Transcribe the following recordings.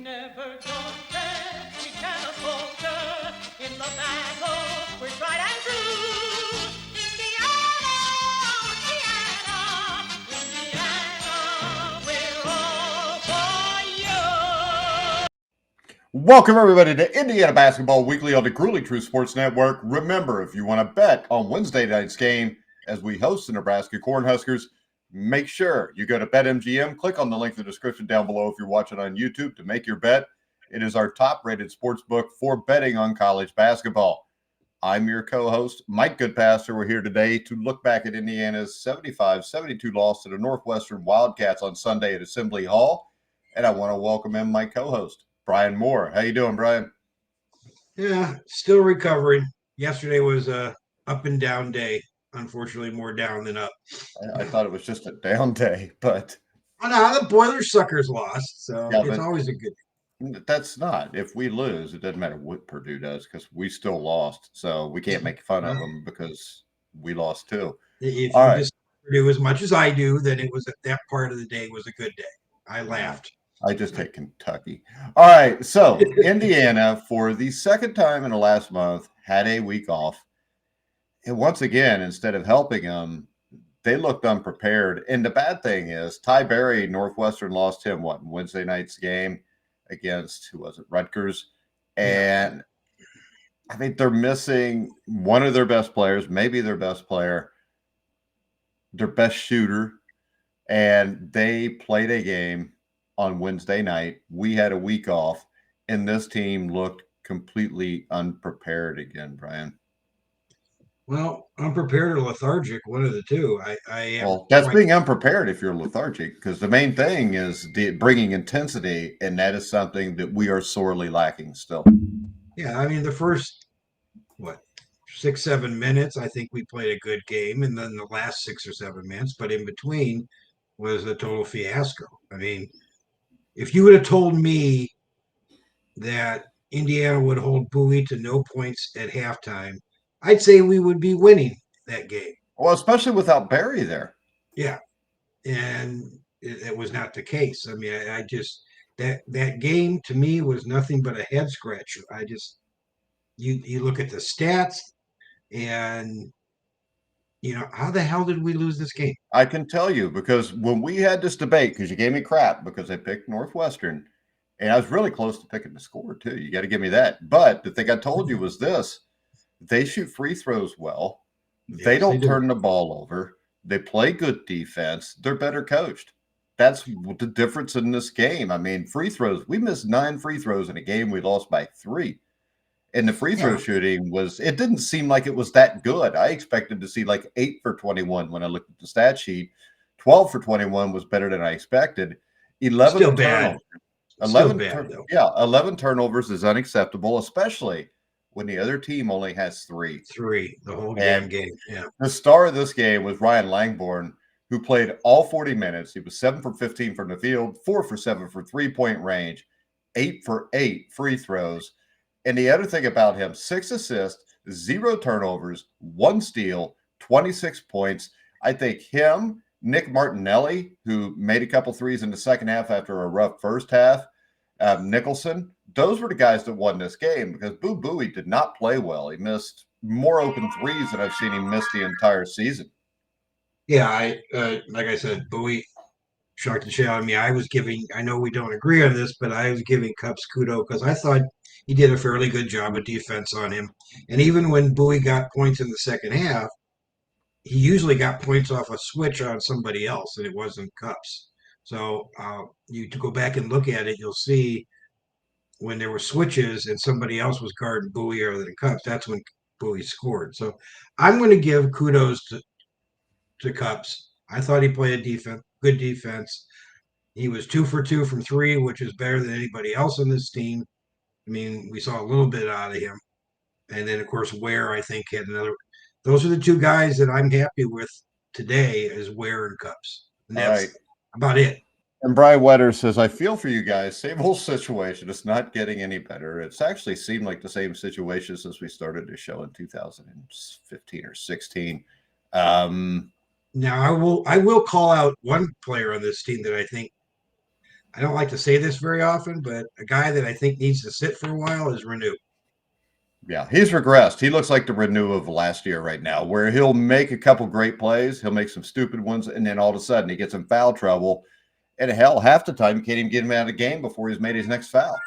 Never confess, we cannot falter. In the battle, we're tried and true. Indiana, Indiana, Indiana, we're all for you. Welcome, everybody, to Indiana Basketball Weekly on the Gruely True Sports Network. Remember, if you want to bet on Wednesday night's game as we host the Nebraska Cornhuskers, make sure you go to BetMGM. Click on the link in the description down below if you're watching on YouTube to make your bet. It is our top-rated sports book for betting on college basketball. I'm your co-host, Mike Goodpaster. We're here today to look back at Indiana's 75-72 loss to the Northwestern Wildcats on Sunday at Assembly Hall. And I want to welcome in my co-host, Brian Mohr. How you doing, Brian? Yeah, still recovering. Yesterday was a up and down day. Unfortunately, more down than up. I thought it was just a down day, but Oh, no, the Boilers suckers lost, so yeah, it's but always a good. that's not. If we lose, it doesn't matter what Purdue does because we still lost. So we can't make fun of them because we lost too. If All you right. just do as much as I do, then it was that part of the day was a good day. I laughed. I just hate Kentucky. All right. So Indiana, for the second time in the last month, had a week off. And once again, instead of helping them, they looked unprepared. And the bad thing is, Ty Berry, Northwestern lost him, Wednesday night's game against, who was it, Rutgers? And I think they're missing one of their best players, maybe their best player, their best shooter. And they played a game on Wednesday night. We had a week off, and this team looked completely unprepared again, Brian. Well, unprepared or lethargic, one of the two. Well, that's being unprepared if you're lethargic, because the main thing is bringing intensity, and that is something that we are sorely lacking still. Yeah, I mean the first 6-7 minutes, I think we played a good game, and then the last 6 or 7 minutes, but in between was a total fiasco. I mean, if you would have told me that Indiana would hold Bowie to no points at halftime, I'd say we would be winning that game. Well, especially without Barry there. Yeah, and it was not the case. I mean, I just that game to me was nothing but a head scratcher. I just you look at the stats, and how the hell did we lose this game? I can tell you, because when we had this debate, because you gave me crap because I picked Northwestern, and I was really close to picking the score too. You got to give me that. But the thing I told you was this: they shoot free throws well. They don't turn the ball over. They play good defense. They're better coached. That's the difference in this game. I mean, free throws. We missed 9 free throws in a game we lost by 3. And the free throw shooting it didn't seem like it was that good. I expected to see like 8 for 21 when I looked at the stat sheet. 12 for 21 was better than I expected. 11 Still turnovers. bad. Still bad, though. Yeah, 11 turnovers is unacceptable, especially when the other team only has 3. 3 the whole damn game. Yeah. The star of this game was Ryan Langborn, who played all 40 minutes. He was 7 for 15 from the field, 4 for 7 for three-point range, 8 for 8 free throws. And the other thing about him, 6 assists, 0 turnovers, 1 steal, 26 points. I think him, Nick Martinelli, who made a couple threes in the second half after a rough first half, Nicholson, those were the guys that won this game, because Boo Buie did not play well. He missed more open threes than I've seen him miss the entire season. Yeah, like I said, Bowie shocked the shit out of me. I know we don't agree on this, but I was giving Cups kudos because I thought he did a fairly good job of defense on him. And even when Bowie got points in the second half, he usually got points off a switch on somebody else, and it wasn't Cups. So you to go back and look at it, you'll see when there were switches and somebody else was guarding Bowie other than Cups, that's when Bowie scored. So I'm going to give kudos to Cups. I thought he played good defense. He was 2 for 2 from 3, which is better than anybody else on this team. I mean, we saw a little bit out of him. And then, of course, Ware, I think, had another. Those are the 2 guys that I'm happy with today is Ware and Cups. And that's about it. And Brian Wetter says, I feel for you guys. Same whole situation. It's not getting any better. It's actually seemed like the same situation since we started the show in 2015 or 16. Now, I will call out one player on this team that I think I don't like to say this very often, but a guy that I think needs to sit for a while is Renew. Yeah, he's regressed. He looks like the Renew of last year right now, where he'll make a couple great plays, he'll make some stupid ones, and then all of a sudden he gets in foul trouble. And hell, half the time you can't even get him out of the game before he's made his next foul.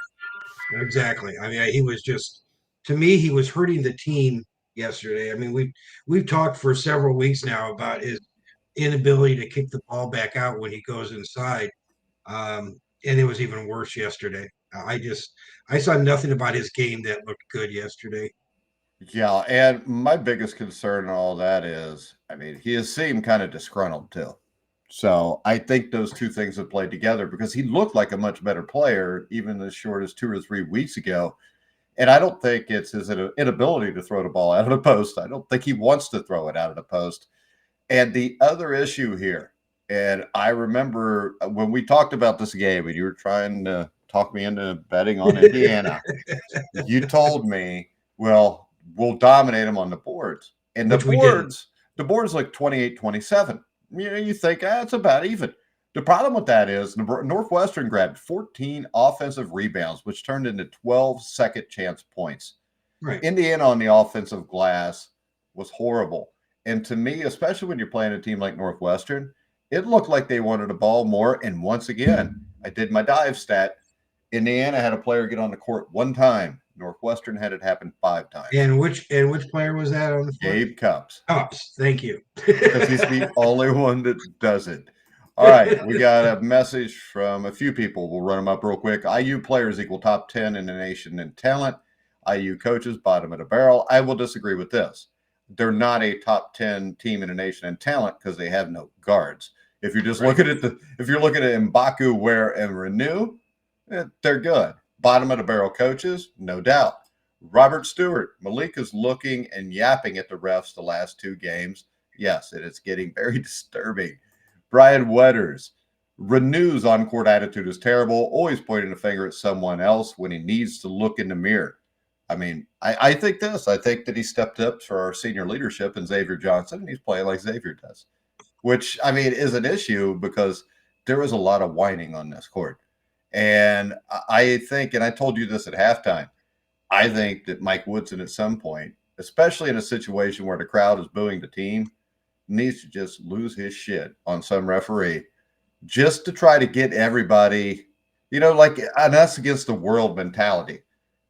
Exactly. I mean, he was just, to me, he was hurting the team yesterday. I mean, we've talked for several weeks now about his inability to kick the ball back out when he goes inside. And it was even worse yesterday. I saw nothing about his game that looked good yesterday. Yeah, and my biggest concern in all that is, I mean, he has seemed kind of disgruntled too. So I think those two things have played together because he looked like a much better player even as short as 2 or 3 weeks ago. And I don't think it's his inability to throw the ball out of the post. I don't think he wants to throw it out of the post. And the other issue here, and I remember when we talked about this game and you were trying to talk me into betting on Indiana, you told me, well, we'll dominate them on the boards. And Which we didn't. the board's like 28-27. You know, you think, it's about even. The problem with that is Northwestern grabbed 14 offensive rebounds, which turned into 12 second chance points. Right. Indiana on the offensive glass was horrible. And to me, especially when you're playing a team like Northwestern, it looked like they wanted the ball more. And once again, I did my dive stat. Indiana had a player get on the court one time. Northwestern had it happen 5 times. And which player was that on the floor? Gabe Cups. Cups. Thank you. Because he's the only one that does it. All right, we got a message from a few people. We'll run them up real quick. IU players equal top 10 in the nation in talent. IU coaches bottom of the barrel. I will disagree with this. They're not a top 10 team in the nation in talent because they have no guards. If you're just looking at if you're looking at M'Baku, Ware, and Renew, they're good. Bottom of the barrel coaches, no doubt. Robert Stewart, Malik is looking and yapping at the refs the last 2 games. Yes, it is getting very disturbing. Brian Wetters, Renew's on-court attitude is terrible, always pointing a finger at someone else when he needs to look in the mirror. I mean, I think this. I think that he stepped up for our senior leadership in Xavier Johnson, and he's playing like Xavier does, which, I mean, is an issue because there is a lot of whining on this court. And I think, and I told you this at halftime, I think that Mike Woodson at some point, especially in a situation where the crowd is booing the team, needs to just lose his shit on some referee just to try to get everybody, you know, like an us against the world mentality,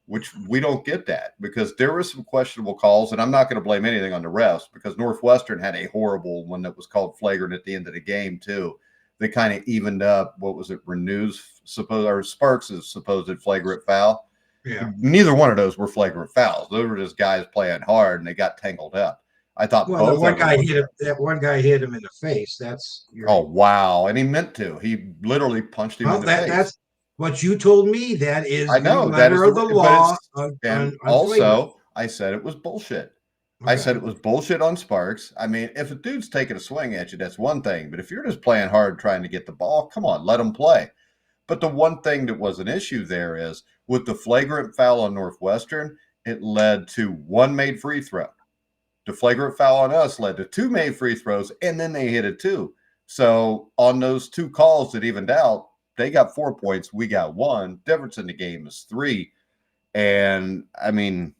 which we don't get that because there were some questionable calls. And I'm not going to blame anything on the refs because Northwestern had a horrible one that was called flagrant at the end of the game too. They kind of evened up, what was it, Renew's supposed, or Sparks' supposed flagrant foul. Yeah. Neither one of those were flagrant fouls. Those were just guys playing hard and they got tangled up. I thought both one of them. that one guy hit him in the face. That's oh wow, and he meant to. He literally punched him in the face. That's what you told me. That is I know the that is letter of the law. And also, I said it was bullshit. Okay. I said it was bullshit on Sparks. I mean, if a dude's taking a swing at you, that's one thing. But if you're just playing hard trying to get the ball, come on, let him play. But the one thing that was an issue there is with the flagrant foul on Northwestern, it led to 1 made free throw. The flagrant foul on us led to 2 made free throws, and then they hit it 2. So on those 2 calls that evened out, they got 4 points. We got 1. Difference in the game is 3. And, I mean,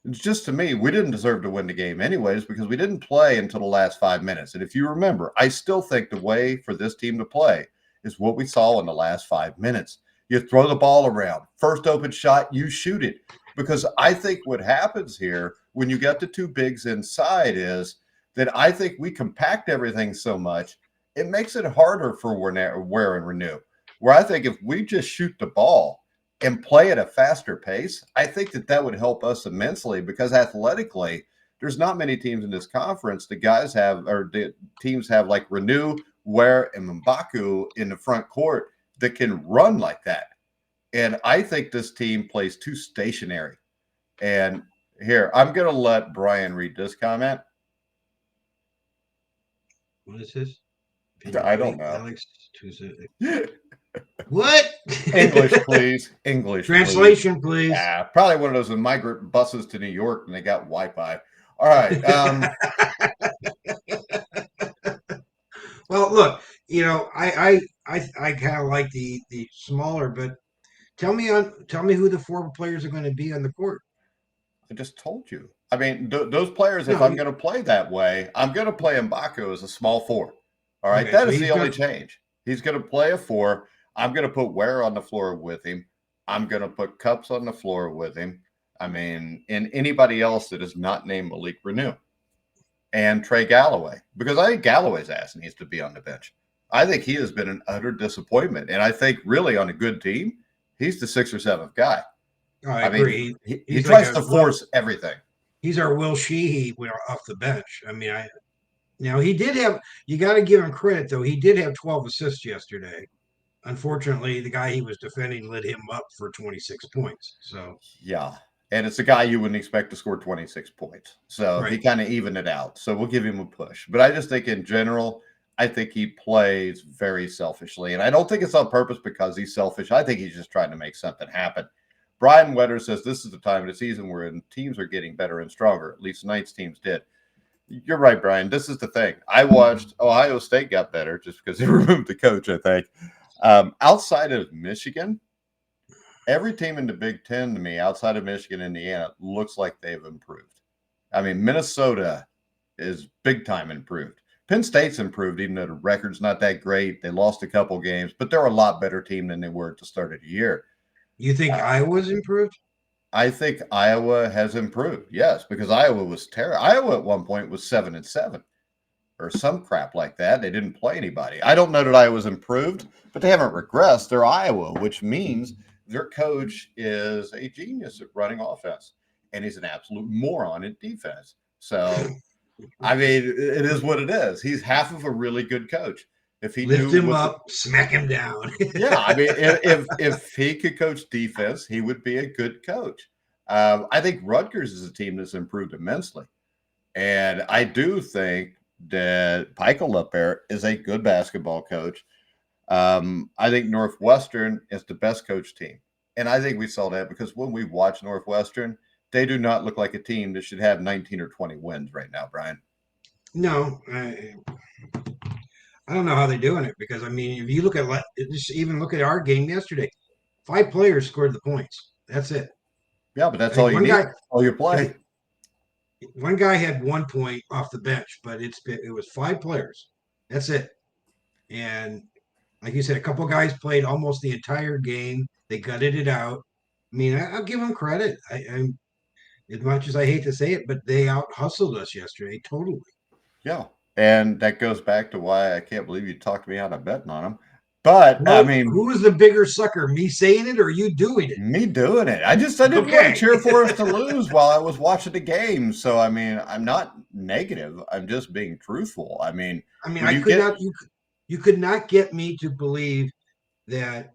just to me, we didn't deserve to win the game anyways because we didn't play until the last 5 minutes. And if you remember, I still think the way for this team to play is what we saw in the last 5 minutes. You throw the ball around. First open shot, you shoot it. Because I think what happens here when you get the 2 bigs inside is that I think we compact everything so much, it makes it harder for Ware and Renew. Where I think if we just shoot the ball and play at a faster pace, I think that would help us immensely because athletically, there's not many teams in this conference the guys have, or the teams have like Renew, Ware, and M'Baku in the front court that can run like that. And I think this team plays too stationary. And here, I'm going to let Brian read this comment. What is this? I don't know. Alex, what? English, please. English. Translation, please. Yeah, probably one of those migrant buses to New York and they got Wi-Fi. All right. Well, look, I kind of like the smaller, but tell me who the four players are going to be on the court. I just told you. I mean, those players, if No, I'm going to play that way, I'm going to play M'Baku as a small four. All right. okay, That so is he's the only going. change. He's going to play a four. I'm going to put Ware on the floor with him. I'm going to put Cups on the floor with him. I mean, and anybody else that is not named Malik Renew and Trey Galloway, because I think Galloway's ass needs to be on the bench. I think he has been an utter disappointment. And I think really on a good team, he's the sixth or seventh guy. I I mean, agree. he He's like tries a to force everything. he's our Will Sheehy off the bench. I mean, I now he did have. You got to give him credit though. He did have 12 assists yesterday. Unfortunately, the guy he was defending lit him up for 26 points. So Yeah. And it's a guy you wouldn't expect to score 26 points. So he right, kind of evened it out. So we'll give him a push. But I just think in general, I think he plays very selfishly. And I don't think it's on purpose because he's selfish. I think he's just trying to make something happen. Brian Wetter says this is the time of the season where teams are getting better and stronger. At least Knights teams did. You're right, Brian. This is the thing. I watched Ohio State got better just because they removed the coach, I think. Outside of Michigan, every team in the Big Ten to me, outside of Michigan, Indiana, looks like they've improved. I mean, Minnesota is big time improved. Penn State's improved, even though the record's not that great. They lost a couple games, but they're a lot better team than they were at the start of the year. you think Iowa's improved? I think Iowa has improved, yes, because Iowa was terrible. Iowa at one point was 7-7 or some crap like that. They didn't play anybody. I don't know that Iowa's improved, but they haven't regressed. They're Iowa, which means their coach is a genius at running offense, and he's an absolute moron at defense. So, I mean, it is what it is. He's half of a really good coach. If he Lift knew him what the up, smack him down. yeah, I mean, if he could coach defense, he would be a good coach. I think Rutgers is a team that's improved immensely, and I do think that Peichel up there is a good basketball coach. I think Northwestern is the best coach team, and I think we saw that because when we watch Northwestern, they do not look like a team that should have 19 or 20 wins right now, Brian. No, I don't know how they're doing it because I mean, if you look at just even look at our game yesterday, five players scored the points. That's it. Yeah, but I that's all think you one need. guy, All you play. one guy had 1 point off the bench, but it was five players. That's it. And like you said, a couple guys played almost the entire game. They gutted it out. I mean, I'll give them credit. I'm as much as I hate to say it, but they out hustled us yesterday totally. Yeah. And that goes back to why I can't believe you talked me out of betting on them. But I Well, mean, who was the bigger sucker, me saying it or you doing it? me doing it. I didn't want to Okay. cheer for us to lose while I was watching the game. So I mean, I'm not negative. I'm just being truthful. I mean, I mean, when I you could get not. You could not get me to believe that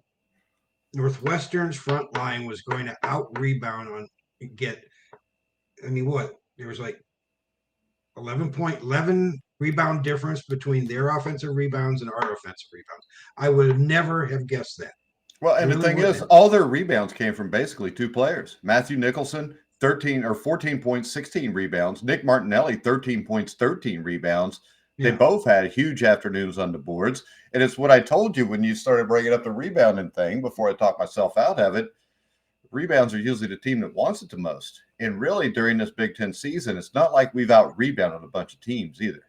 Northwestern's front line was going to out rebound on get. I mean, what there was like 11 rebound difference between their offensive rebounds and our offensive rebounds. I would never have guessed that. well, I and the really thing wouldn't is, have. all their rebounds came from basically two players. Matthew Nicholson, 13 or 14 points, 16 rebounds. Nick Martinelli, 13 points, 13 rebounds. They Yeah. both had huge afternoons on the boards. And it's what I told you when you started bringing up the rebounding thing before I talked myself out of it. Rebounds are usually the team that wants it the most. And really, during this Big Ten season, it's not like we've out rebounded a bunch of teams either.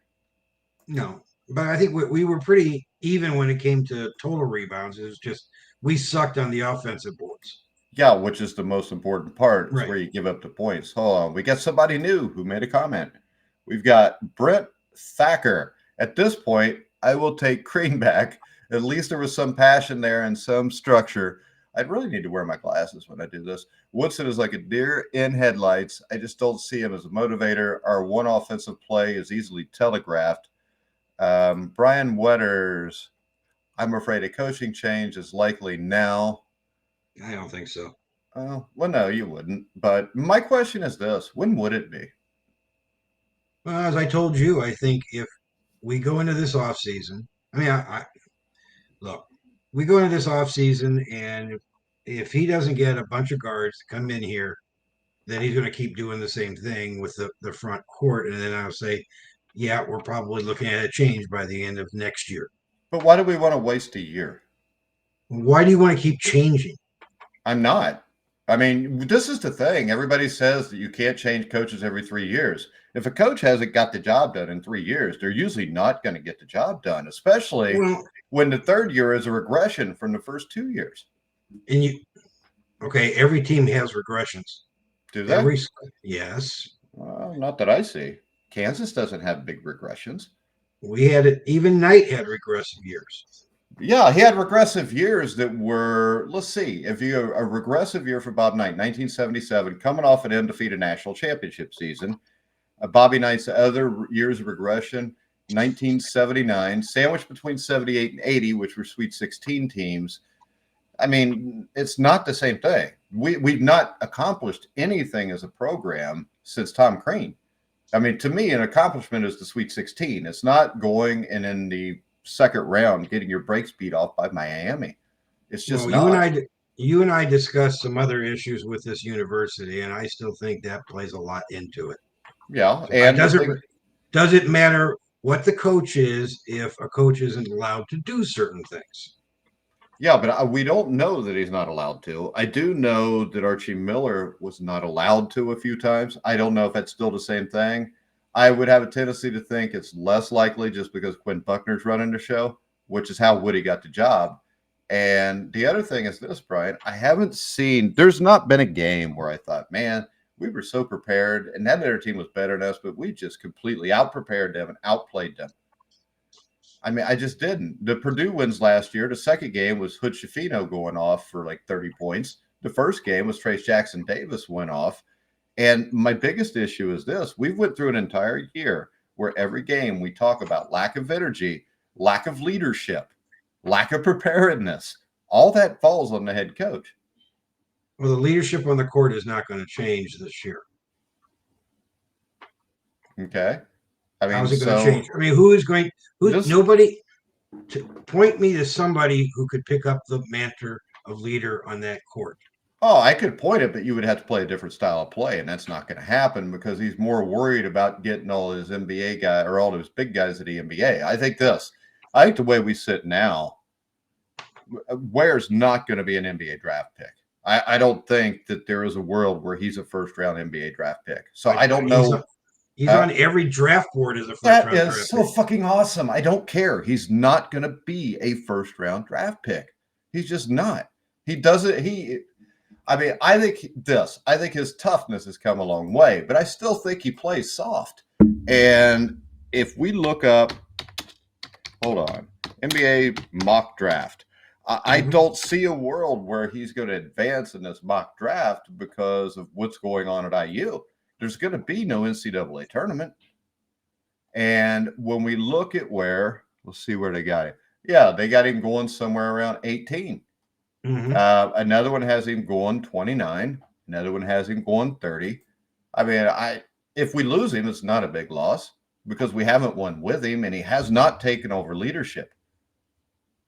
No, but I think we were pretty even when it came to total rebounds. It was just we sucked on the offensive boards. Yeah, which is the most important part is Right. where you give up the points. Hold on. We got somebody new who made a comment. We've got Brent Thacker. At this point, I will take Greenback. At least there was some passion there and some structure. I'd really need to wear my glasses when I do this. Woodson is like a deer in headlights. I just don't see him as a motivator. Our one offensive play is easily telegraphed. Brian Wetters, I'm afraid a coaching change is likely now. I don't think so. Well, no, you wouldn't. But my question is this: when would it be? Well, as I told you, I think if we go into this off season, I mean, I look, we go into this off season, and if he doesn't get a bunch of guards to come in here, then he's going to keep doing the same thing with the front court, and then I'll say, yeah, we're probably looking at a change by the end of next year. But why do we want to waste a year? Why do you want to keep changing? I'm not. I mean, this is the thing. Everybody says that you can't change coaches every 3 years. If a coach hasn't got the job done in 3 years, they're usually not going to get the job done, especially Well, when the third year is a regression from the first 2 years. and you, okay, every team has regressions. Do they? Yes. Well, not that I see. Kansas doesn't have big regressions. We had it. Even Knight had regressive years. Yeah, he had regressive years that were, let's see, if you a regressive year for Bob Knight, 1977, coming off an undefeated national championship season. Bobby Knight's other years of regression, 1979, sandwiched between 78 and 80, which were Sweet 16 teams. I mean, it's not the same thing. We've not accomplished anything as a program since Tom Crean. I mean, to me, an accomplishment is the Sweet 16. It's not going and in the second round getting your brakes beat off by Miami. It's just Well, not. you and I discussed some other issues with this university, and I still think that plays a lot into it. Yeah, So and does it matter what the coach is if a coach isn't allowed to do certain things? yeah, but we don't know that he's not allowed to. I do know that Archie Miller was not allowed to a few times. I don't know if that's still the same thing. I would have a tendency to think it's less likely just because Quinn Buckner's running the show, which is how Woody got the job. And the other thing is this, Brian, I haven't seen, there's not been a game where I thought, man, we were so prepared and that other team was better than us, but we just completely out-prepared them and outplayed them. I mean, I just didn't. The Purdue wins last year. The second game was Hood Schifino going off for like 30 points. The first game was Trace Jackson Davis went off. And my biggest issue is this. We went through an entire year where every game we talk about lack of energy, lack of leadership, lack of preparedness. All that falls on the head coach. Well, the leadership on the court is not going to change this year. Okay. I mean, how's it going to change? I mean, who is going? Nobody. To point me to somebody who could pick up the mantle of leader on that court. Oh, I could point it, but you would have to play a different style of play, and that's not going to happen because he's more worried about getting all his NBA guy or all those big guys at the NBA. I think the way we sit now, Ware's not going to be an NBA draft pick. I don't think that there is a world where he's a first-round NBA draft pick. So I don't know. He's on every draft board as a first That round is draft so pick. fucking awesome. I don't care. He's not going to be a first-round draft pick. He's just not. He doesn't. I mean, I think his toughness has come a long way, but I still think he plays soft. And if we look up, hold on, NBA mock draft, I don't see a world where he's going to advance in this mock draft because of what's going on at IU. There's going to be no NCAA tournament. And when we look at let's see where they got him. Yeah, they got him going somewhere around 18. Mm-hmm. Another one has him going 29. Another one has him going 30. I mean, if we lose him, it's not a big loss because we haven't won with him and he has not taken over leadership.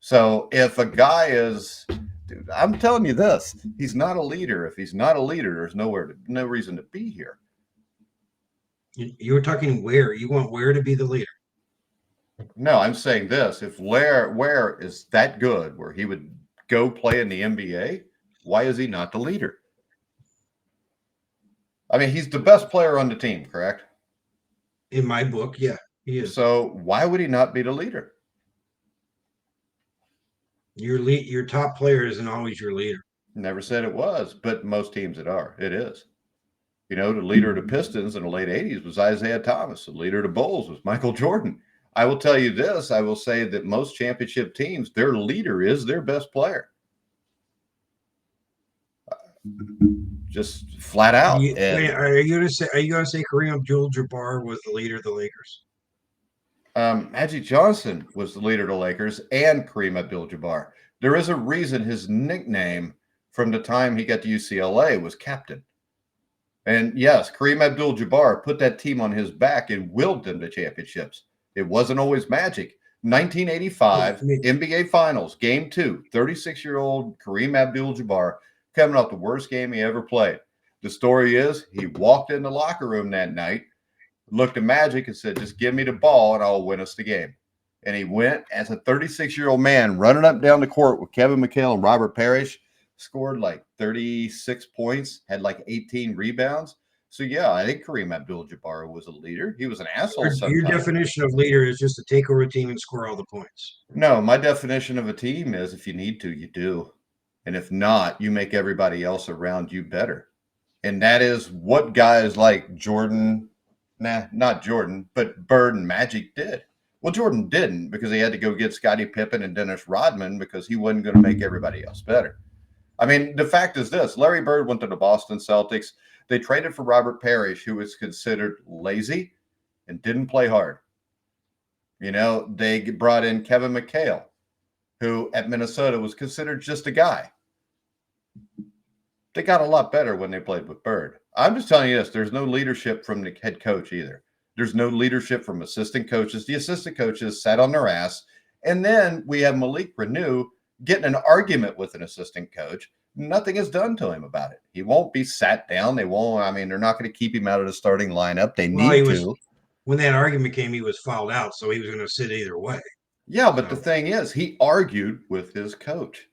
So if a guy dude, I'm telling you this, he's not a leader. If he's not a leader, there's no reason to be here. You were talking Ware. You want Ware to be the leader? No, I'm saying this. If Ware is that good where he would go play in the NBA, why is he not the leader? I mean, he's the best player on the team, correct? In my book, yeah, he is. So why would he not be the leader? Your top player isn't always your leader. Never said it was, but most teams it is. You know, the leader of the Pistons in the late 80s was Isaiah Thomas. The leader of the Bulls was Michael Jordan. I will tell you this. I will say that most championship teams, their leader is their best player. Just flat out. Are you going to say Kareem Abdul-Jabbar was the leader of the Lakers? Magic Johnson was the leader of the Lakers and Kareem Abdul-Jabbar. There is a reason his nickname from the time he got to UCLA was captain. And yes, Kareem Abdul-Jabbar put that team on his back and willed them to championships. It wasn't always Magic. 1985 NBA Finals, Game 2, 36-year-old Kareem Abdul-Jabbar coming off the worst game he ever played. The story is he walked in the locker room that night, looked at Magic and said, just give me the ball and I'll win us the game. And he went as a 36-year-old man running up down the court with Kevin McHale and Robert Parrish, scored like 36 points, had like 18 rebounds. So, yeah, I think Kareem Abdul-Jabbar was a leader. He was an asshole Your sometimes. definition of leader is just to take over a team and score all the points. No, my definition of a team is if you need to, you do. And if not, you make everybody else around you better. And that is what guys like Jordan, not Jordan, but Bird and Magic did. Well, Jordan didn't because he had to go get Scottie Pippen and Dennis Rodman because he wasn't going to make everybody else better. I mean, the fact is this. Larry Bird went to the Boston Celtics. They traded for Robert Parrish, who was considered lazy and didn't play hard. You know, they brought in Kevin McHale, who at Minnesota was considered just a guy. They got a lot better when they played with Bird. I'm just telling you this. There's no leadership from the head coach either. There's no leadership from assistant coaches. The assistant coaches sat on their ass. And then we have Malik Renew getting an argument with an assistant coach. Nothing is done to him about it. He won't be sat down. They won't. I mean, they're not going to keep him out of the starting lineup. They need to. When that argument came, he was fouled out, so he was going to sit either way. Yeah, but the thing is, he argued with his coach.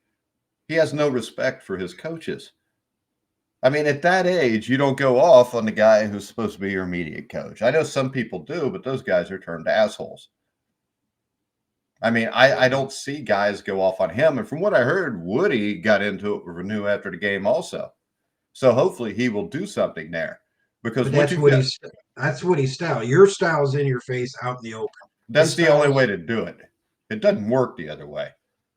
He has no respect for his coaches. I mean, at that age, you don't go off on the guy who's supposed to be your immediate coach. I know some people do, but those guys are turned assholes. I mean, I don't see guys go off on him. And from what I heard, Woody got into it with Renew after the game also. So hopefully he will do something there. Because that's Woody's style. Your style is in your face, out in the open. That's the only way to do it. It doesn't work the other way.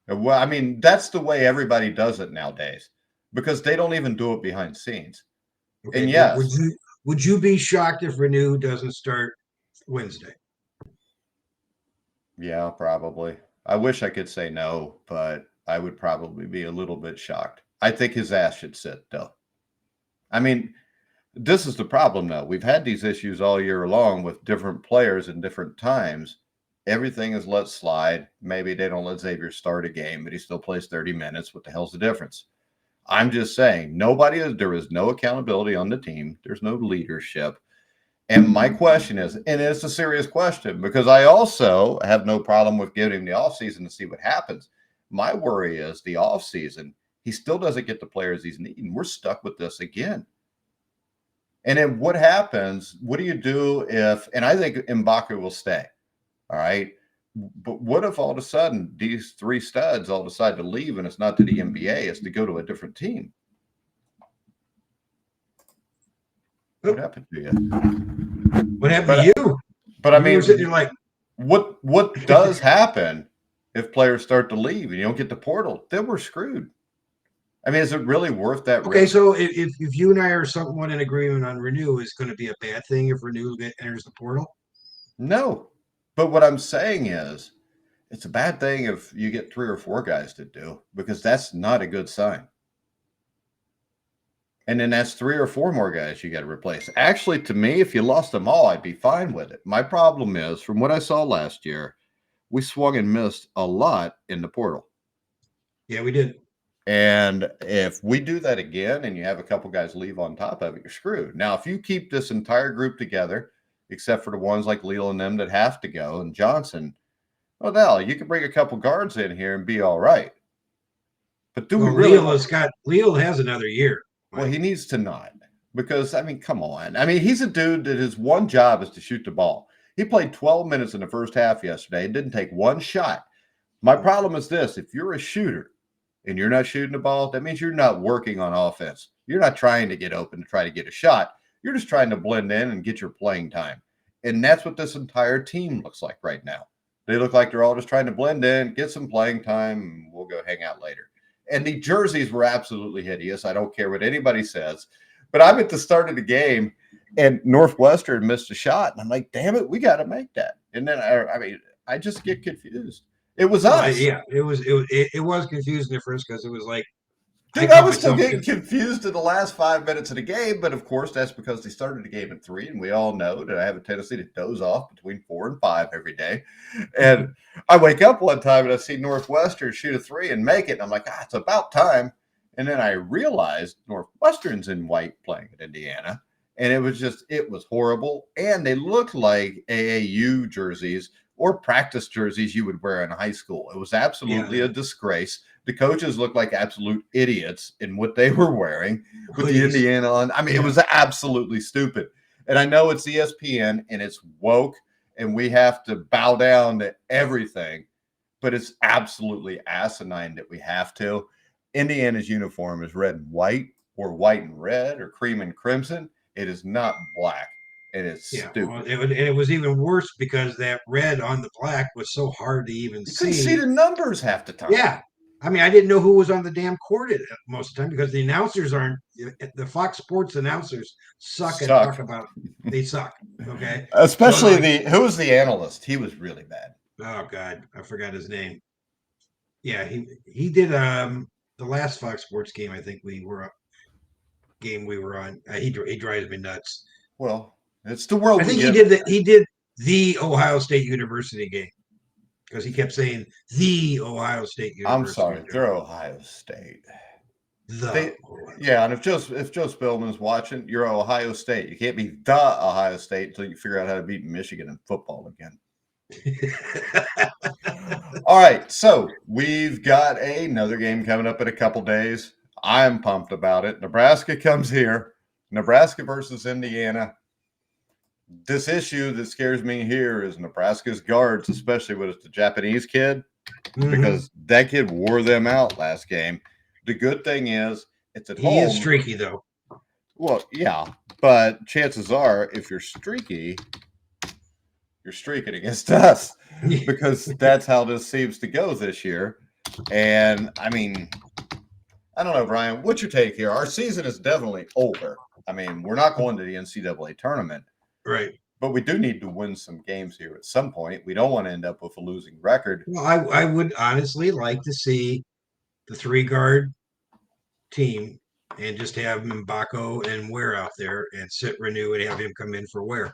Well, I mean, that's the way everybody does it nowadays because they don't even do it behind scenes. Okay, and yes. Would you be shocked if Renew doesn't start Wednesday? Yeah, probably. I wish I could say no, but I would probably be a little bit shocked. I think his ass should sit, though. I mean, this is the problem, though. We've had these issues all year long with different players in different times. Everything is let slide. Maybe they don't let Xavier start a game, but he still plays 30 minutes. What the hell's the difference? I'm just saying, there is no accountability on the team. There's no leadership. And my question is, and it's a serious question, because I also have no problem with giving him the offseason to see what happens. My worry is the offseason, he still doesn't get the players he's needing. We're stuck with this again. And then what happens? What do you do if, and I think M'Baku will stay, all right? But what if all of a sudden these three studs all decide to leave and it's not to the NBA, it's to go to a different team? What happened to you? What happened to you? But I mean, like, what does happen if players start to leave and you don't get the portal? Then we're screwed. I mean, is it really worth that? Okay, risk? So if you and I are somewhat in agreement on Renew, is going to be a bad thing if Renew enters the portal? No, but what I'm saying is, it's a bad thing if you get 3 or 4 guys to do, because that's not a good sign. And then that's 3 or 4 more guys you got to replace. Actually, to me, if you lost them all, I'd be fine with it. My problem is, from what I saw last year, we swung and missed a lot in the portal. Yeah, we did. And if we do that again and you have a couple guys leave on top of it, you're screwed. Now, if you keep this entire group together, except for the ones like Leal and them that have to go, and Johnson, well, now you can bring a couple guards in here and be all right. But we really? Leal has another year. Well, he needs to not, because, I mean, come on. I mean, he's a dude that his one job is to shoot the ball. He played 12 minutes in the first half yesterday and didn't take one shot. My problem is this. If you're a shooter and you're not shooting the ball, that means you're not working on offense. You're not trying to get open to try to get a shot. You're just trying to blend in and get your playing time. And that's what this entire team looks like right now. They look like they're all just trying to blend in, get some playing time, and we'll go hang out later. And the jerseys were absolutely hideous. I don't care what anybody says. But I'm at the start of the game, and Northwestern missed a shot. And I'm like, damn it, we got to make that. And then, I just get confused. It was us. Yeah, it was confusing at first because it was like, dude, I was still getting confused in the last 5 minutes of the game, but of course that's because they started the game at 3, and we all know that I have a tendency to doze off between 4 and 5 every day. And I wake up one time and I see Northwestern shoot a 3 and make it, and I'm like, it's about time. And then I realized Northwestern's in white playing at Indiana, and it was horrible. And they looked like AAU jerseys or practice jerseys you would wear in high school. It was absolutely a disgrace. The coaches looked like absolute idiots in what they were wearing with the Indiana on. I mean, it was absolutely stupid. And I know it's ESPN and it's woke and we have to bow down to everything, but it's absolutely asinine that we have to. Indiana's uniform is red and white, or white and red, or cream and crimson. It is not black. It is stupid. Well, it was even worse because that red on the black was so hard to even You couldn't see the numbers half the time. Yeah. I mean, I didn't know who was on the damn court most of the time because the announcers aren't, the Fox Sports announcers suck. At talk about, they suck. Okay. Especially who was the analyst? He was really bad. Oh God, I forgot his name. Yeah, he did the last Fox Sports game. I think we were on. He drives me nuts. Well, it's the world. I think he did the Ohio State University game because he kept saying the Ohio State University. I'm sorry, they're Ohio State. Yeah, and if Joe Spillman's watching, you're Ohio State. You can't be the Ohio State until you figure out how to beat Michigan in football again. All right, so we've got another game coming up in a couple days. I'm pumped about it. Nebraska comes here. Nebraska versus Indiana. This issue that scares me here is Nebraska's guards, especially when it's the Japanese kid, because that kid wore them out last game. The good thing is it's at home. He is streaky, though. Well, yeah, but chances are if you're streaky, you're streaking against us because that's how this seems to go this year. And, I mean, I don't know, Brian, what's your take here? Our season is definitely over. I mean, we're not going to the NCAA tournament. Right. But we do need to win some games here at some point. We don't want to end up with a losing record. Well, I would honestly like to see the 3-guard team and just have Mbako and Ware out there and sit Renew and have him come in for Ware.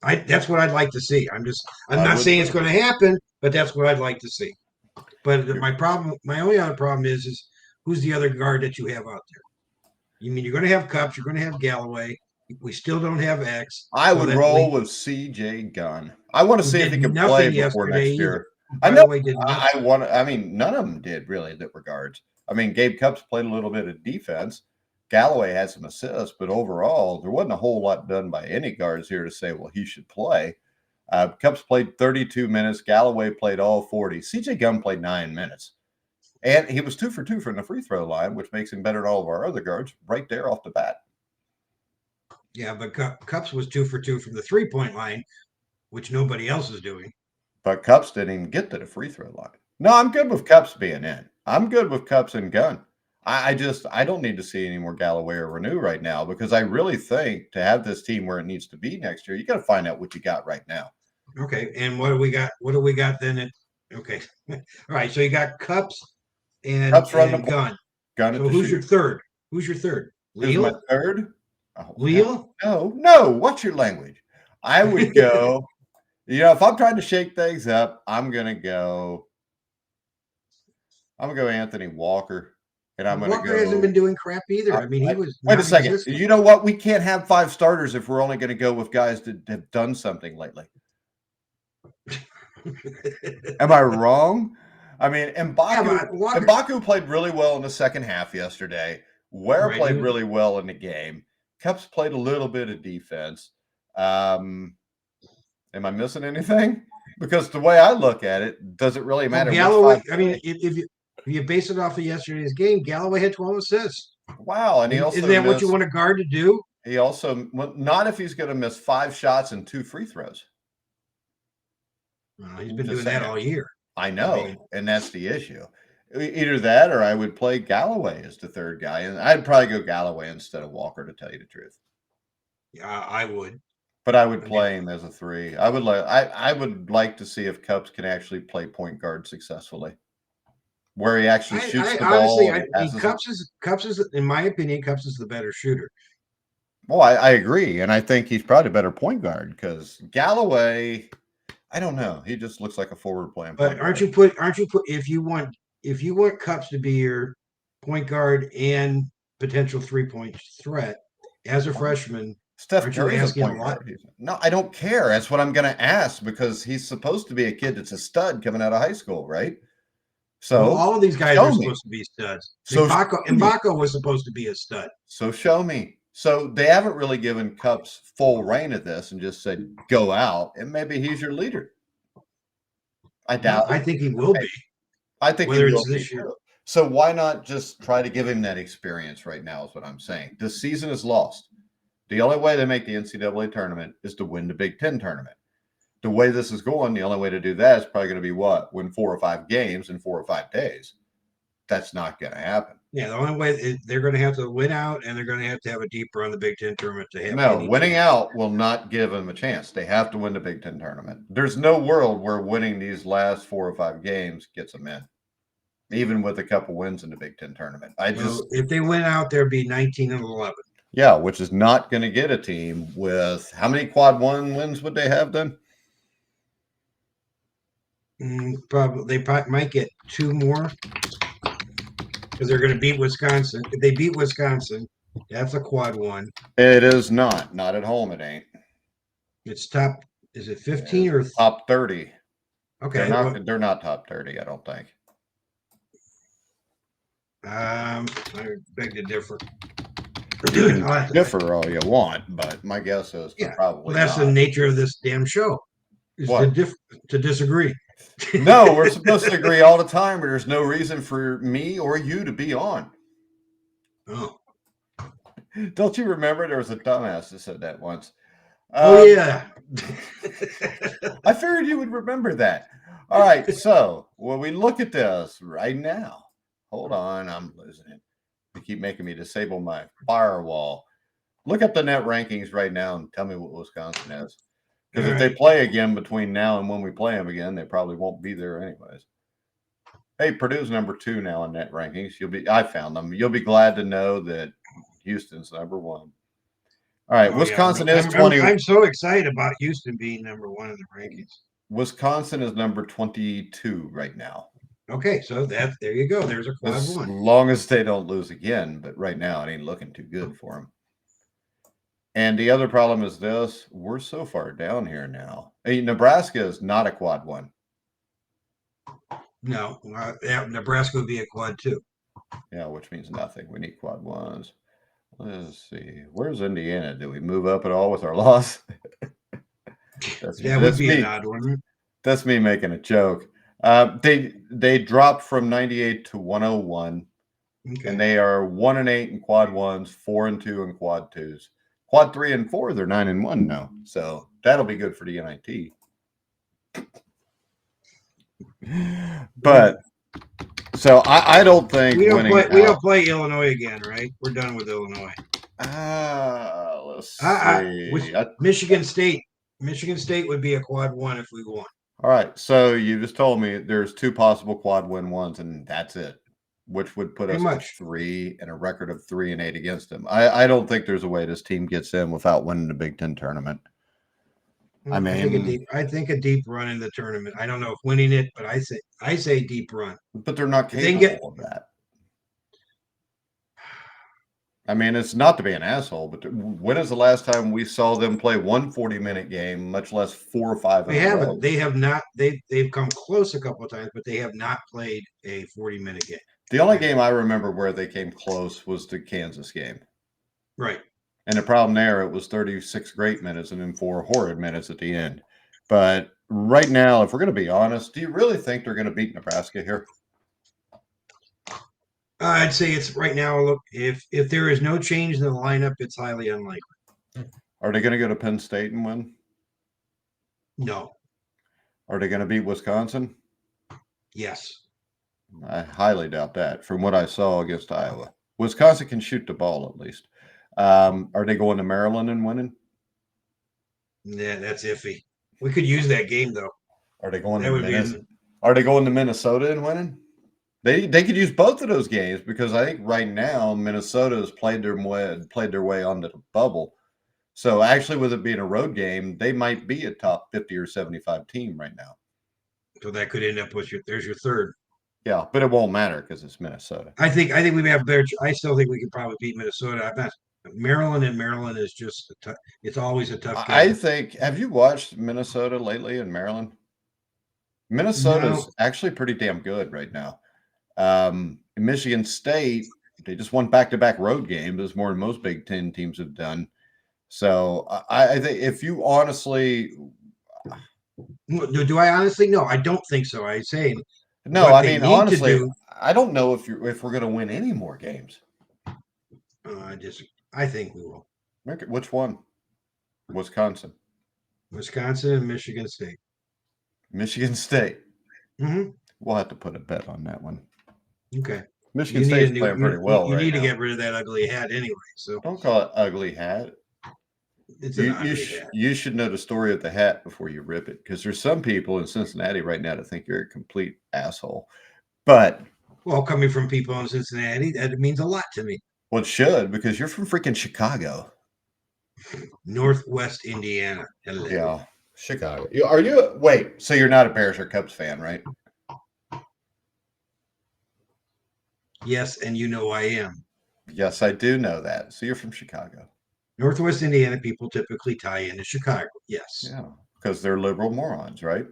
That's what I'd like to see. I'm not saying it's going to happen, but that's what I'd like to see. But my only other problem is who's the other guard that you have out there? You mean you're going to have Cups, you're going to have Galloway. We still don't have X. I would roll with CJ Gunn. I want to see if he can play before next year. I know. I mean, none of them did really that were guards. I mean, Gabe Cups played a little bit of defense. Galloway had some assists, but overall, there wasn't a whole lot done by any guards here to say, well, he should play. Cups played 32 minutes. Galloway played all 40. CJ Gunn played 9 minutes. And he was 2 for 2 from the free throw line, which makes him better than all of our other guards right there off the bat. Yeah, but Cups was 2 for 2 from the 3-point line, which nobody else is doing. But Cups didn't even get to the free throw line. No, I'm good with Cups being in. I'm good with Cups and Gunn. I don't need to see any more Galloway or Renew right now because I really think to have this team where it needs to be next year, you got to find out what you got right now. Okay, and what do we got? What do we got then? Okay, all right. So you got Cups and Gunn. So who's your third? Who's your third? Who's my third? Oh, Leal? No. What's your language? I would go. If I'm trying to shake things up, I'm gonna go Anthony Walker. And Walker hasn't been doing crap either. I mean, he was. Wait a second. You know what? We can't have 5 starters if we're only going to go with guys that have done something lately. Am I wrong? I mean, Mbako played really well in the second half yesterday. Ware played really well in the game. Cups played a little bit of defense. Am I missing anything? Because the way I look at it, does it really matter? Galloway. I mean, if you base it off of yesterday's game, Galloway had 12 assists. Wow. And he also isn't that what you want a guard to do? He also, not if he's going to miss 5 shots and 2 free throws. Well, he's been doing that all year. I know. And that's the issue. Either that or I would play Galloway as the third guy. And I'd probably go Galloway instead of Walker, to tell you the truth. Yeah, I would. But I would play him as a 3. I would like to see if Cups can actually play point guard successfully. Where he actually shoots the ball. Honestly, Cups is, in my opinion, Cups is the better shooter. Well, I agree, and I think he's probably a better point guard because Galloway, I don't know, he just looks like a forward playing. But aren't you if you want Cups to be your point guard and potential 3-point threat as a freshman, Steph Aren't you Curry's a asking a point lot? guard. No, I don't care. That's what I'm going to ask because he's supposed to be a kid that's a stud coming out of high school, right? Well, So all of these guys show are me. supposed to be studs. So show me. Mbako was supposed to be a stud. So show me. So they haven't really given Cups full reign of this and just said, go out, and maybe he's your leader. I doubt I it. think he will be. I think he Whether will it's be this year. too. So why not just try to give him that experience right now is what I'm saying. The season is lost. The only way they make the NCAA tournament is to win the Big Ten tournament. The way this is going, the only way to do that is probably going to be what? Win 4 or 5 games in 4 or 5 days. That's not going to happen. Yeah, the only way they're going to have to win out, and they're going to have a deep run the Big Ten tournament to have No, any winning chance. out will not give them a chance. They have to win the Big Ten tournament. There's no world where winning these last 4 or 5 games gets them in, even with a couple wins in the Big Ten tournament. If they win out, there'd be 19 and 11. Yeah, which is not going to get a team with how many quad 1 wins would they have then? Probably they might get 2 more because they're going to beat Wisconsin. If they beat Wisconsin, that's a quad 1. It is not. Not at home. It ain't. It's top. Is it 15 or top 30? Okay, they're not top 30. I don't think. I beg to differ. You can differ all you want, but my guess is they're probably. Well, that's not. the nature of this damn show. Is to disagree. No, we're supposed to agree all the time, but there's no reason for me or you to be on. Oh. Don't you remember there was a dumbass that said that once? Oh, yeah. I figured you would remember that. All right, so when we look at this right now, hold on, I'm losing it. You keep making me disable my firewall. Look at the net rankings right now and tell me what Wisconsin is. Because if they play again between now and when we play them again, they probably won't be there anyways. Hey, Purdue's number 2 now in net rankings. I found them. You'll be glad to know that Houston's number 1. All right, Wisconsin is 20. I'm so excited about Houston being number 1 in the rankings. Wisconsin is number 22 right now. Okay, so there you go. There's a quad 1. As long as they don't lose again, but right now it ain't looking too good for them. And the other problem is this: we're so far down here now. Hey, Nebraska is not a quad 1. No, Nebraska would be a quad 2. Yeah, which means nothing. We need quad 1s. Let's see. Where's Indiana? Did we move up at all with our loss? That would be an odd one. That's me making a joke. They dropped from 98 to 101, and they are 1-8 in quad 1s, 4-2 in quad 2s. Quad 3 and 4, they're 9-1 now. So that'll be good for the NIT. But so I don't think we don't play Illinois again, right? We're done with Illinois. Let's see. Michigan State. Michigan State would be a quad 1 if we won. All right. So you just told me there's 2 possible quad win ones, and that's it, which would put us at 3 and a record of 3-8 against them. I don't think there's a way this team gets in without winning the Big Ten tournament. I mean, I think a deep run in the tournament. I don't know if winning it, but I say deep run. But they're not capable of that. I mean, it's not to be an asshole, but when is the last time we saw them play one 40-minute game, much less 4 or 5? They haven't. They have not. They've come close a couple of times, but they have not played a 40-minute game. The only game I remember where they came close was the Kansas game. Right. And the problem there, it was 36 great minutes and then 4 horrid minutes at the end. But right now, if we're going to be honest, do you really think they're going to beat Nebraska here? I'd say it's right now. Look, if there is no change in the lineup, it's highly unlikely. Are they going to go to Penn State and win? No. Are they going to beat Wisconsin? Yes. I highly doubt that from what I saw against Iowa. Wisconsin can shoot the ball at least. Are they going to Maryland and winning? Yeah, that's iffy. We could use that game though. Are they going to Minnesota and winning? They could use both of those games because I think right now Minnesota has played their way onto the bubble. So actually, with it being a road game, they might be a top 50 or 75 team right now. So that could end up with there's your third. Yeah, but it won't matter because it's Minnesota. I think we may have better. I still think we could probably beat Minnesota. Maryland is just it's always a tough I game. think. Have you watched Minnesota lately in Maryland? No, Minnesota's actually pretty damn good right now. Michigan State, they just won back-to-back road games. It's more than most Big Ten teams have done. So I think if you honestly, do I honestly? No, I don't think so. I say no, what I they mean need to honestly, do. I don't know if we're going to win any more games. I think we will. Okay, which one? Wisconsin, Wisconsin and Michigan State. Michigan State. Mm-hmm. We'll have to put a bet on that one. Okay. Michigan State's playing pretty well You right need to now. get rid of that ugly hat anyway. So Don't call it ugly hat. it's You an you ugly sh- hat. you should know the story of the hat before you rip it, because there's some people in Cincinnati right now that think you're a complete asshole. But Well, coming from people in Cincinnati, that means a lot to me. well, it should, because you're from freaking Chicago. Northwest Indiana. Hello. Yeah, Chicago. Are you? Wait, so you're not a Bears or Cubs fan, right? Yes, and you know I am. Yes, I do know that. So you're from Chicago. Northwest Indiana people typically tie into Chicago. Yes. Yeah, because they're liberal morons, right?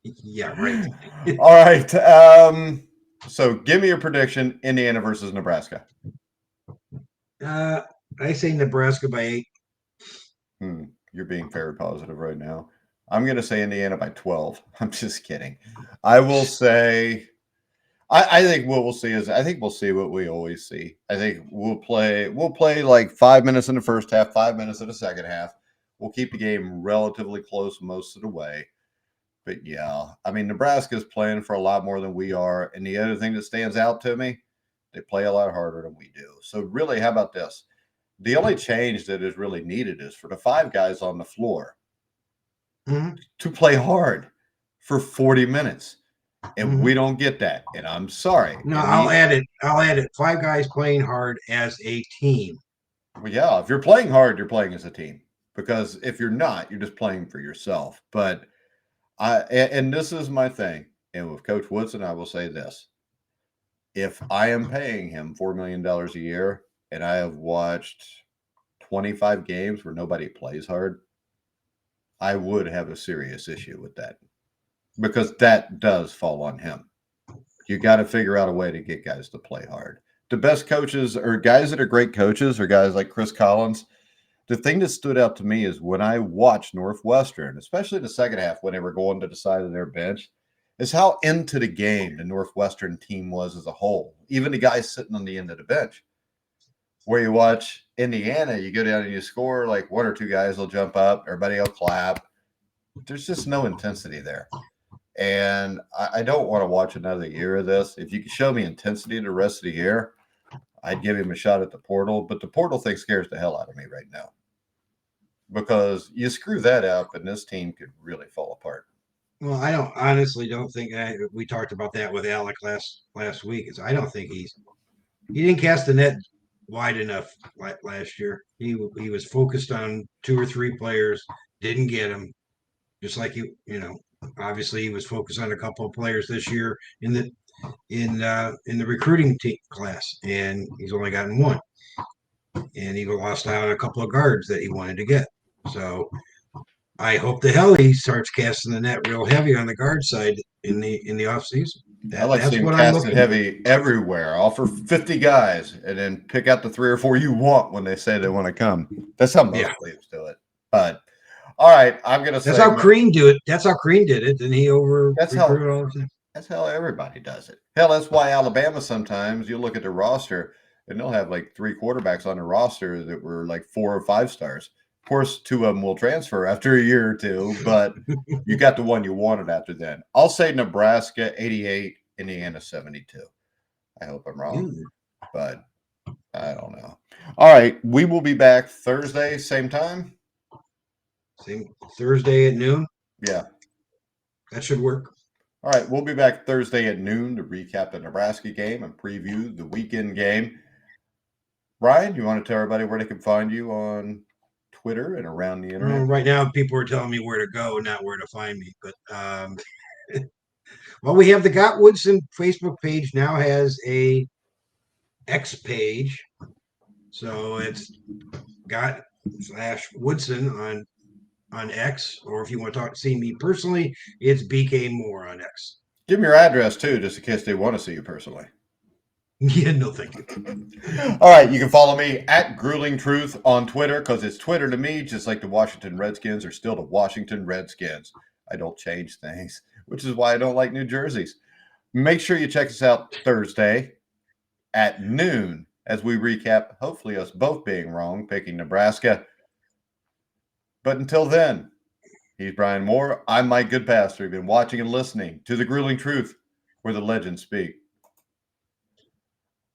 Yeah, right. All right. So give me your prediction: Indiana versus Nebraska. I say Nebraska by 8. You're being very positive right now. I'm going to say Indiana by 12. I'm just kidding. I will say, I think what we'll see is, I think we'll see what we always see. I think we'll play like 5 minutes in the first half, 5 minutes in the second half. We'll keep the game relatively close most of the way. But yeah, I mean, Nebraska's playing for a lot more than we are. And the other thing that stands out to me, they play a lot harder than we do. So really, how about this? The only change that is really needed is for the 5 guys on the floor to play hard for 40 minutes. And we don't get that. And I'm sorry. No, I'll add it. 5 guys playing hard as a team. Well, yeah, if you're playing hard, you're playing as a team. Because if you're not, you're just playing for yourself. But and this is my thing. And with Coach Woodson, I will say this. If I am paying him $4 million a year and I have watched 25 games where nobody plays hard, I would have a serious issue with that, because that does fall on him. You got to figure out a way to get guys to play hard. The best coaches, or guys that are great coaches, are guys like Chris Collins. The thing that stood out to me is when I watched Northwestern, especially in the second half when they were going to the side of their bench, is how into the game the Northwestern team was as a whole. Even the guys sitting on the end of the bench. Where you watch Indiana, you go down and you score, like 1 or 2 guys will jump up, everybody will clap. There's just no intensity there. And I don't want to watch another year of this. If you could show me intensity the rest of the year, I'd give him a shot at the portal. But the portal thing scares the hell out of me right now, because you screw that up and this team could really fall apart. Well, I don't think we talked about that with Alec last week. Is I don't think he didn't cast the net wide enough last year. He was focused on 2 or 3 players, didn't get them. Just like obviously he was focused on a couple of players this year in the recruiting class, and he's only gotten 1. And he lost out on a couple of guards that he wanted to get. So I hope the hell he starts casting the net real heavy on the guard side in the off season. I like That's seeing what I'm cast it looking heavy everywhere. Offer 50 guys and then pick out the 3 or 4 you want when they say they want to come. That's how most leagues do it. But all right, I'm gonna say that's how Crean do it. That's how Crean did it, and he that's how everybody does it. Hell, that's why Alabama sometimes you look at the roster and they'll have like 3 quarterbacks on the roster that were like 4 or 5 stars. Of course, 2 of them will transfer after a year or 2, but you got the one you wanted after then. I'll say Nebraska 88, Indiana 72. I hope I'm wrong, but I don't know. All right, we will be back Thursday, same time. Same Thursday at noon. Yeah, that should work. All right, we'll be back Thursday at noon to recap the Nebraska game and preview the weekend game. Ryan, you want to tell everybody where they can find you on Twitter and around the internet? Right now, people are telling me where to go, not where to find me. But well, we have the Got Woodson Facebook page now has a X page. So it's got/Woodson on X, or if you want to see me personally, it's BK Mohr on X. Give me your address too, just in case they want to see you personally. Yeah, no, thank you. All right, you can follow me at Grueling Truth on Twitter because it's Twitter to me, just like the Washington Redskins are still the Washington Redskins. I don't change things, which is why I don't like New Jerseys. Make sure you check us out Thursday at noon as we recap, hopefully us both being wrong, picking Nebraska. But until then, he's Brian Mohr. I'm Mike Goodpaster. You've been watching and listening to The Grueling Truth, where the legends speak.